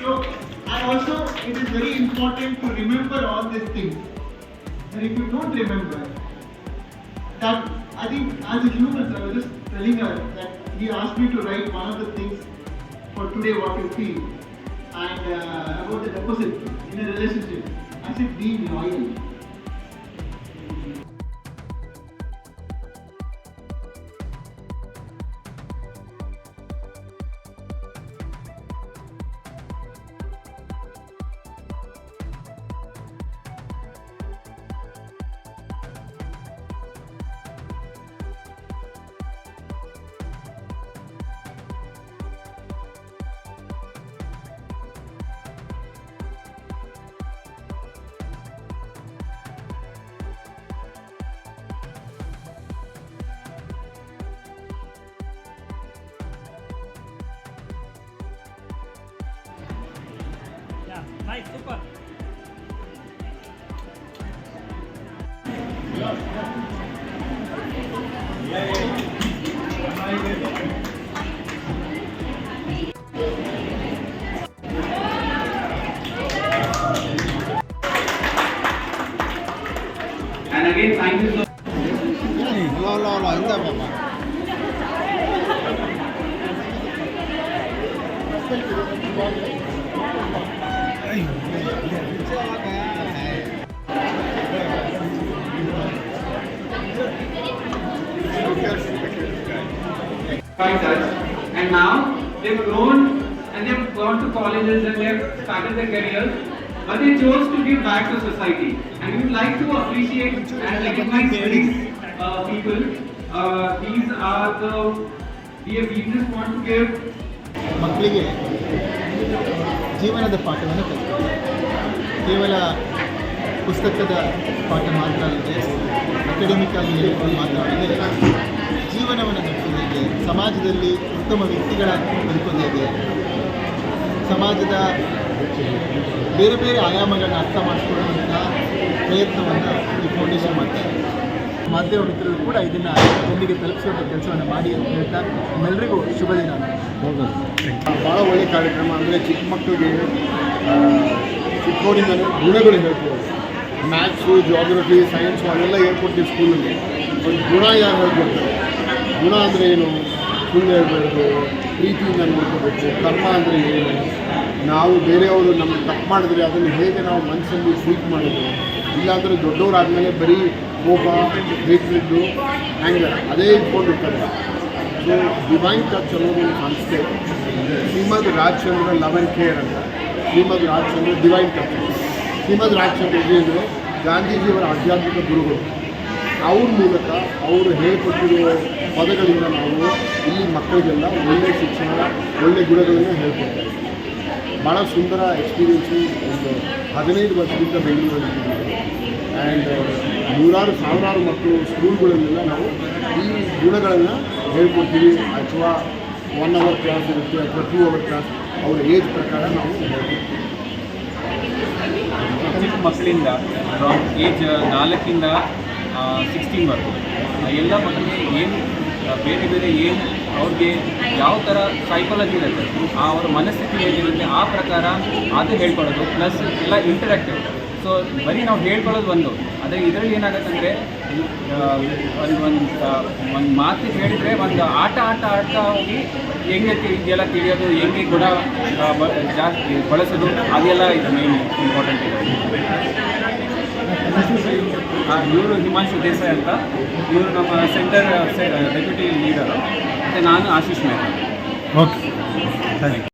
So, and also it is very important to remember all these things. And if you don't remember, that I think as a human, I was just telling her that he asked me to write one of the things for today what you feel and about the deposit in a relationship. I said being loyal. Nice, super. And again, thank you so much. And now they've grown and they've gone to colleges and they've started their careers, but they chose to give back to society. And we would like to appreciate and recognize these people. These are the we just want to give ಮಕ್ಕಳಿಗೆ ಜೀವನದ ಪಾಠವನ್ನು ಕಲಿತಾರೆ. ಕೇವಲ ಪುಸ್ತಕದ ಪಾಠ ಮಾತ್ರ ಅಲ್ಲದೆ academic ಆಗಿ ಹೇಳಿಕೊಂಡು ಮಾತ್ರ ಅಲ್ಲದೆ ಜೀವನವನ್ನು ನಡೆಸೋದು ಹೇಗೆ, ಸಮಾಜದಲ್ಲಿ ಉತ್ತಮ ವ್ಯಕ್ತಿಗಳಾಗಿ ಬದುಕೋದು ಹೇಗೆ, ಸಮಾಜದ ಬೇರೆ ಬೇರೆ ಆಯಾಮಗಳನ್ನ ಅರ್ಥ ಮಾಡಿಕೊಳ್ಳುವಂಥ ಪ್ರಯತ್ನವನ್ನು ಈ ಫೌಂಡೇಶನ್ ಮಾಡ್ತಾರೆ. ಮಾಧ್ಯಮ ಮಿತ್ರರು ಕೂಡ ಇದನ್ನು ಜನರಿಗೆ ತಲುಪಿಸುವಂಥ ಕೆಲಸವನ್ನು ಮಾಡಿ ಅಂತ ಹೇಳ್ತಾ ನಿಮ್ಮೆಲ್ಲರಿಗೂ ಶುಭ ದಿನ. ಭಾಳ ಒಳ್ಳೆಯ ಕಾರ್ಯಕ್ರಮ. ಅಂದರೆ ಚಿಕ್ಕ ಮಕ್ಕಳಿಗೆ ಚಿಕ್ಕವರಿಂದಲೇ ಗುಣಗಳು ಹೇಳ್ಕೊಡೋದು. ಮ್ಯಾಥ್ಸು, ಜಿಯೋಗ್ರಫಿ, ಸೈನ್ಸು ಅವೆಲ್ಲ ಹೇಳ್ಕೊಡ್ತೀವಿ ಸ್ಕೂಲಲ್ಲಿ. ಒಂದು ಗುಣ ಯಾರು ಹೇಳ್ಕೊಡ್ತಾರೆ? ಗುಣ ಅಂದರೆ ಏನು? ಸುಳ್ಳು ಹೇಳ್ಬಾರ್ದು, ಪ್ರೀತಿಯಿಂದ ನೋಡ್ಕೋಬೇಕು, ಕರ್ಮ ಅಂದರೆ ಏನು, ನಾವು ಬೇರೆಯವರು ನಮಗೆ ತಪ್ಪು ಮಾಡಿದ್ರೆ ಅದನ್ನು ಹೇಗೆ ನಾವು ಮನಸ್ಸಲ್ಲಿ ಸ್ವೀಟ್ ಮಾಡೋದು, ಇಲ್ಲಾಂದರೆ ದೊಡ್ಡವರಾದಮೇಲೆ ಬರೀ ಕೋಪ, ಬೇಕಿದ್ದು ಆ್ಯಂಗರ್ ಅದೇ ಇಟ್ಕೊಂಡಿರ್ತಾರೆ. ಸೊ ಡಿವೈನ್ ಟಚ್ ಅನ್ನೋದು ಒಂದು ಸಂಸ್ಥೆ. ಶ್ರೀಮದ್ ರಾಜಚಂದ್ರ ಲವ್ ಆ್ಯಂಡ್ ಕೇರ್ ಅಂತ. ಶ್ರೀಮದ್ ರಾಜಚಂದ್ರ ಡಿವೈನ್ ಟಚ್. ಶ್ರೀಮದ್ ರಾಜಚಂದ್ರ ಅಂದರೆ ಗಾಂಧೀಜಿಯವರ ಆಧ್ಯಾತ್ಮಿಕ ಗುರುಗಳು. ಅವ್ರ ಮೂಲಕ ಅವರು ಹೇಳ್ಕೊಟ್ಟಿರೋ ಪದಗಳಿಂದ ನಾವು ಇಲ್ಲಿ ಮಕ್ಕಳಿಗೆಲ್ಲ ಒಳ್ಳೆಯ ಶಿಕ್ಷಣ, ಒಳ್ಳೆಯ ಗುಣಗಳನ್ನು ಹೇಳ್ಕೊಡ್ತಾರೆ. ಭಾಳ ಸುಂದರ ಎಕ್ಸ್ಪೀರಿಯೆನ್ಸು. ಒಂದು 15 ವರ್ಷದಿಂದ ಬೆಂಗಳೂರಲ್ಲಿ ಆ್ಯಂಡ್ ನೂರಾರು ಸಾವಿರಾರು ಮಕ್ಕಳು ಸ್ಕೂಲ್ಗಳಲ್ಲೆಲ್ಲ ನಾವು ಈ ಗುಣಗಳನ್ನು ಹೇಳ್ಕೊಡ್ತೀವಿ. ಅಥವಾ 1 ಅವರ್ ಕ್ಲಾಸ್ ಇರುತ್ತೆ ಅಥವಾ 2 ಅವರ್ ಕ್ಲಾಸ್ ಅವ್ರ ಏಜ್ ಪ್ರಕಾರ ನಾವು ಹೇಳ್ಕೊಡ್ತೀವಿ. ಚಿಕ್ಕ ಮಕ್ಕಳಿಂದ ಏಜ್ 4ರಿಂದ 16ವರೆಗೂ ಎಲ್ಲ ಮಕ್ಕಳಿಗೆ ಏನು ಬೇರೆ ಬೇರೆ ಏನು ಅವ್ರಿಗೆ ಯಾವ ಥರ ಸೈಕಾಲಜಿ ಇರುತ್ತೆ, ಅವ್ರ ಮನಸ್ಥಿತಿ ಹೇಗಿರುತ್ತೆ ಆ ಪ್ರಕಾರ ಅದು ಹೇಳ್ಕೊಳ್ಳೋದು. ಪ್ಲಸ್ ಎಲ್ಲ ಇಂಟರಾಕ್ಟಿವ್. ಸೊ ಬರೀ ನಾವು ಹೇಳ್ಕೊಳ್ಳೋದು ಒಂದು, ಆದರೆ ಇದರಲ್ಲಿ ಏನಾಗುತ್ತಂದರೆ ಒಂದು ಮಾತು ಹೇಳಿದರೆ ಒಂದು ಆಟ ಹೋಗಿ ಹೆಂಗೆ ಇದೆಲ್ಲ ತಿಳಿಯೋದು, ಹೆಂಗೆ ಗುಣ ಜಾಸ್ತಿ ಬಳಸೋದು, ಅದೆಲ್ಲ ಇದು ಮೇನ್ ಇಂಪಾರ್ಟೆಂಟ್ ಇದೆ. ಇವರು ಹಿಮಾಂಶು ದೇಸಾಯಿ ಅಂತ, ಇವರು ನಮ್ಮ ಸೆಂಟರ್ ಡೆಪ್ಯೂಟಿ ಲೀಡರ್, ಮತ್ತು ನಾನು Ashish Mehta. Okay, thank you.